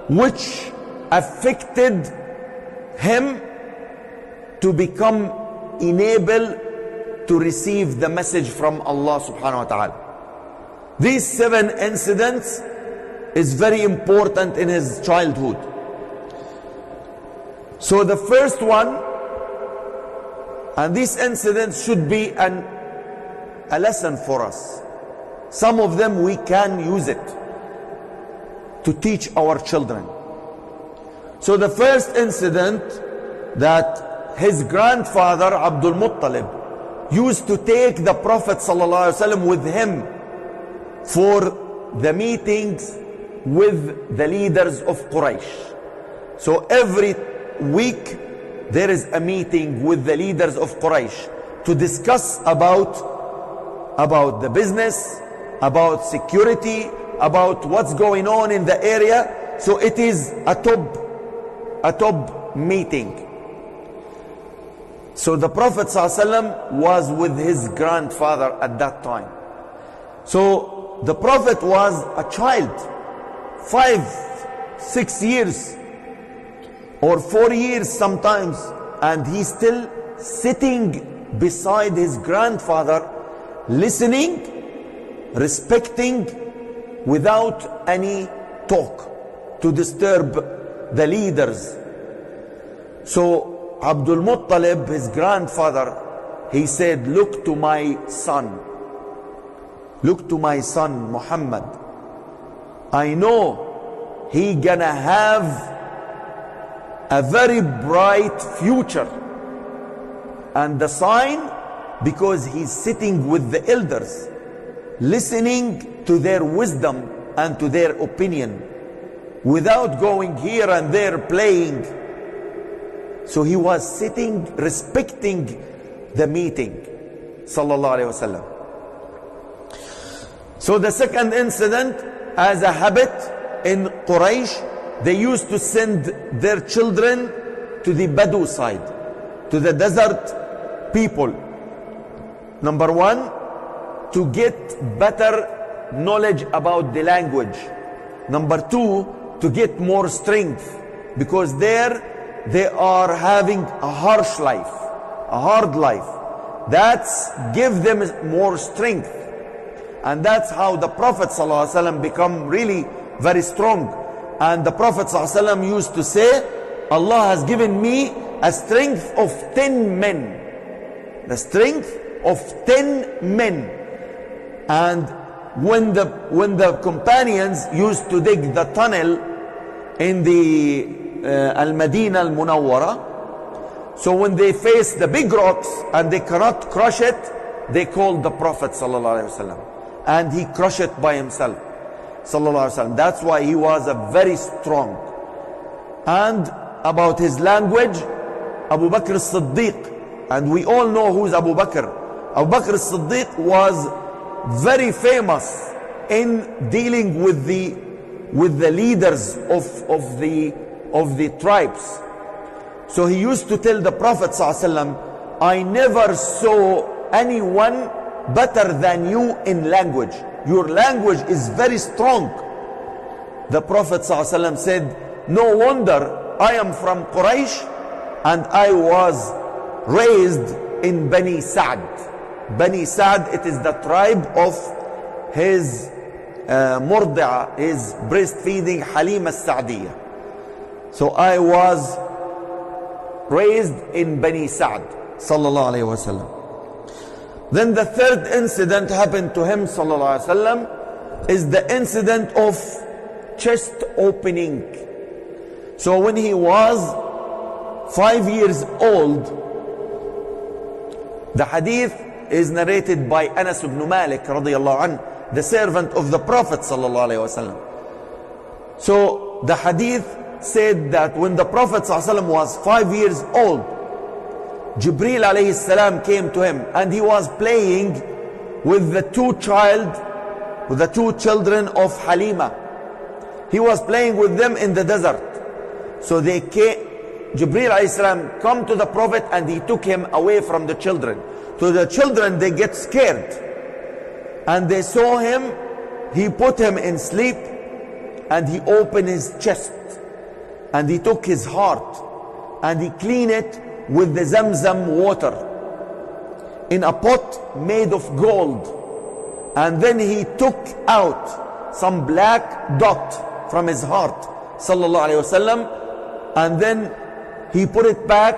which affected him to become enabled to receive the message from Allah subhanahu wa ta'ala. These 7 incidents is very important in his childhood. So the first one, and these incidents should be a lesson for us. Some of them we can use it to teach our children. So the first incident, that his grandfather Abdul Muttalib used to take the Prophet ﷺ with him for the meetings with the leaders of Quraysh. So every week there is a meeting with the leaders of Quraysh to discuss about the business, about security, about what's going on in the area. So it is a top meeting. So the Prophet ﷺ was with his grandfather at that time. So the Prophet was a child, 5, 6 years or 4 years sometimes, and he's still sitting beside his grandfather, listening, respecting, without any talk to disturb the leaders. So Abdul Muttalib, his grandfather, he said, look to my son Muhammad. I know he gonna have a very bright future, and the sign, because he's sitting with the elders, listening to their wisdom and to their opinion, without going here and there playing. So he was sitting, respecting the meeting, sallallahu alaihi wasallam. So the second incident, as a habit in Quraysh, they used to send their children to the Badu side, to the desert people. Number 1, to get better knowledge about the language. Number 2, to get more strength, because there they are having a harsh life, a hard life. That's give them more strength. And that's how the Prophet ﷺ become really very strong. And the Prophet ﷺ used to say, Allah has given me a strength of 10 men. The strength of 10 men. And when the companions used to dig the tunnel in the Al-Madinah Al-Munawwara, so when they face the big rocks and they cannot crush it, they called the Prophet ﷺ, and he crushed it by himself, ﷺ. That's why he was a very strong. And about his language, Abu Bakr as-Siddiq, and we all know who's Abu Bakr. Abu Bakr as-Siddiq was very famous in dealing with the leaders of the tribes. So he used to tell the Prophet ﷺ, I never saw anyone better than you in language. Your language is very strong. The Prophet ﷺ said, no wonder I am from Quraysh and I was raised in Bani Sa'd. Bani Sa'd, it is the tribe of his Murdi'a, his breastfeeding Halima al-Sa'diyah. So I was raised in Bani Sa'd, sallallahu alayhi wa sallam. Then the third incident happened to him, sallallahu alayhi wa sallam, is the incident of chest opening. So when he was 5 years old, the hadith is narrated by Anas ibn Malik radiyallahu anhu, the servant of the Prophet sallallahu alayhi wa sallam. So the hadith said that when the Prophet ﷺ was 5 years old, Jibreel alayhi salam came to him, and he was playing with the two children of Halima. He was playing with them in the desert. So they came, Jibreel alayhi salam come to the Prophet, and he took him away from the children. So the children, they get scared, and they saw him. He put him in sleep, and he opened his chest. and he took his heart and he cleaned it with the Zamzam water in a pot made of gold. And then he took out some black dot from his heart, sallallahu alaihi wasallam, and then he put it back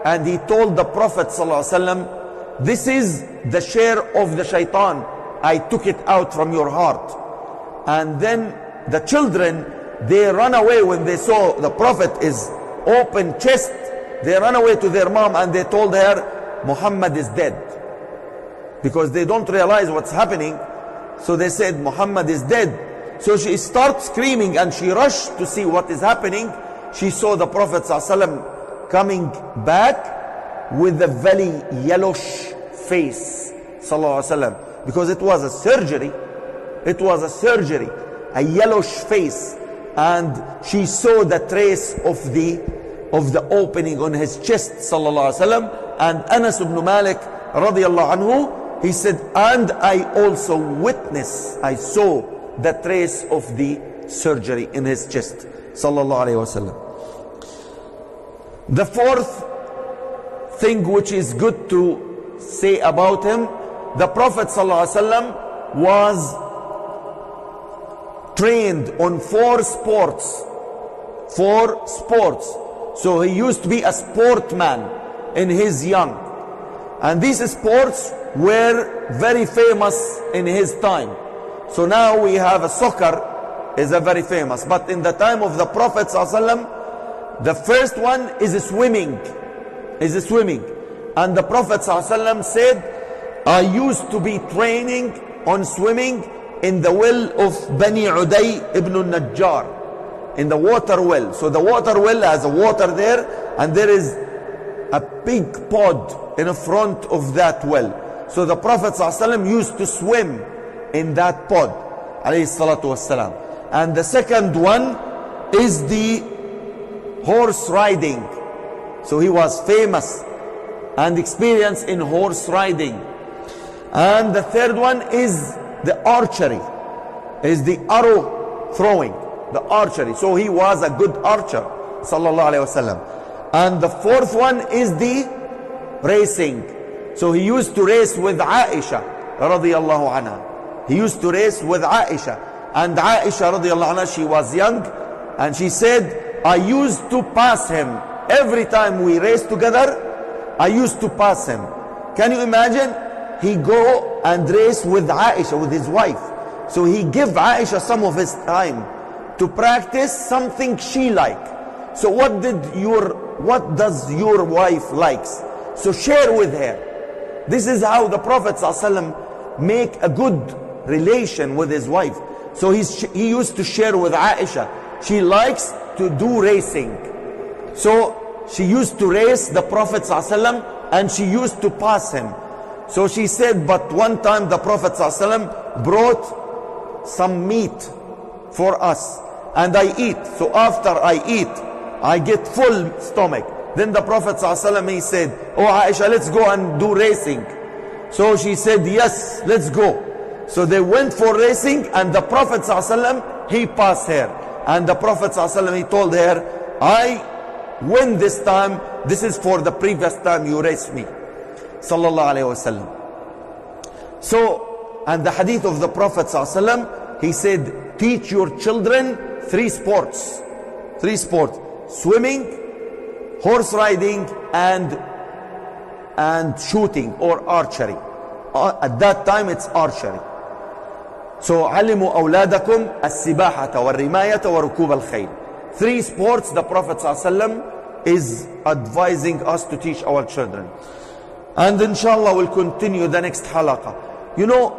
and he told the Prophet sallallahu alaihi wasallam, this is the share of the shaitan. I took it out from your heart. And then the children, they run away when they saw the Prophet is open chest. They run away to their mom and they told her, Muhammad is dead. Because they don't realize what's happening. So they said, Muhammad is dead. So she starts screaming and she rushed to see what is happening. She saw the Prophet ﷺ coming back with a very yellowish face, sallallahu alaihi wasallam. Because it was a surgery. It was a surgery, a yellowish face. And she saw the trace of the opening on his chest, sallallahu alaihi wasallam. And Anas ibn Malik radiyallahu anhu, he said, and I also witnessed, I saw the trace of the surgery in his chest, sallallahu alaihi wasallam. The fourth thing which is good to say about him, the Prophet sallallahu alaihi wasallam was trained on 4 sports. 4 sports. So he used to be a sportman in his young. And these sports were very famous in his time. So now we have a soccer is a very famous. But in the time of the Prophet ﷺ, the first one is swimming. Is swimming. And the Prophet ﷺ said, I used to be training on swimming in the well of Bani Uday ibn al-Najjar, in the water well. So the water well has a water there, and there is a big pod in front of that well. So the Prophet ﷺ used to swim in that pod, alayhi salatu wassalam. And the second one is the horse riding. So he was famous and experienced in horse riding. And the third one is the archery, is the arrow throwing, the archery. So he was a good archer, sallallahu alaihi wasallam. And the fourth one is the racing. So he used to race with Aisha radiyallahu anha. He used to race with Aisha. And Aisha radiyallahu anha, she was young, and she said, I used to pass him. Every time we race together, I used to pass him. Can you imagine? He go and race with Aisha, with his wife. So he give Aisha some of his time to practice something she like. So what does your wife likes? So share with her. This is how the Prophet ﷺ make a good relation with his wife. So he used to share with Aisha. She likes to do racing. So she used to race the Prophet ﷺ and she used to pass him. So she said, but one time the Prophet ﷺ brought some meat for us and I eat. So after I eat, I get full stomach. Then the Prophet ﷺ, he said, oh Aisha, let's go and do racing. So she said, yes, let's go. So they went for racing, and the Prophet ﷺ, he passed her. And the Prophet ﷺ, he told her, I win this time. This is for the previous time you raced me. Sallallahu alayhi wasallam. So, and the hadith of the Prophet ﷺ, he said, teach your children 3 sports. 3 sports. Swimming, horse riding, and shooting or archery. At that time it's archery. So علموا أولادكم السباحة والرماية وركوب الخيل. 3 sports the Prophet ﷺ is advising us to teach our children. And inshallah we'll continue the next halaqa. You know,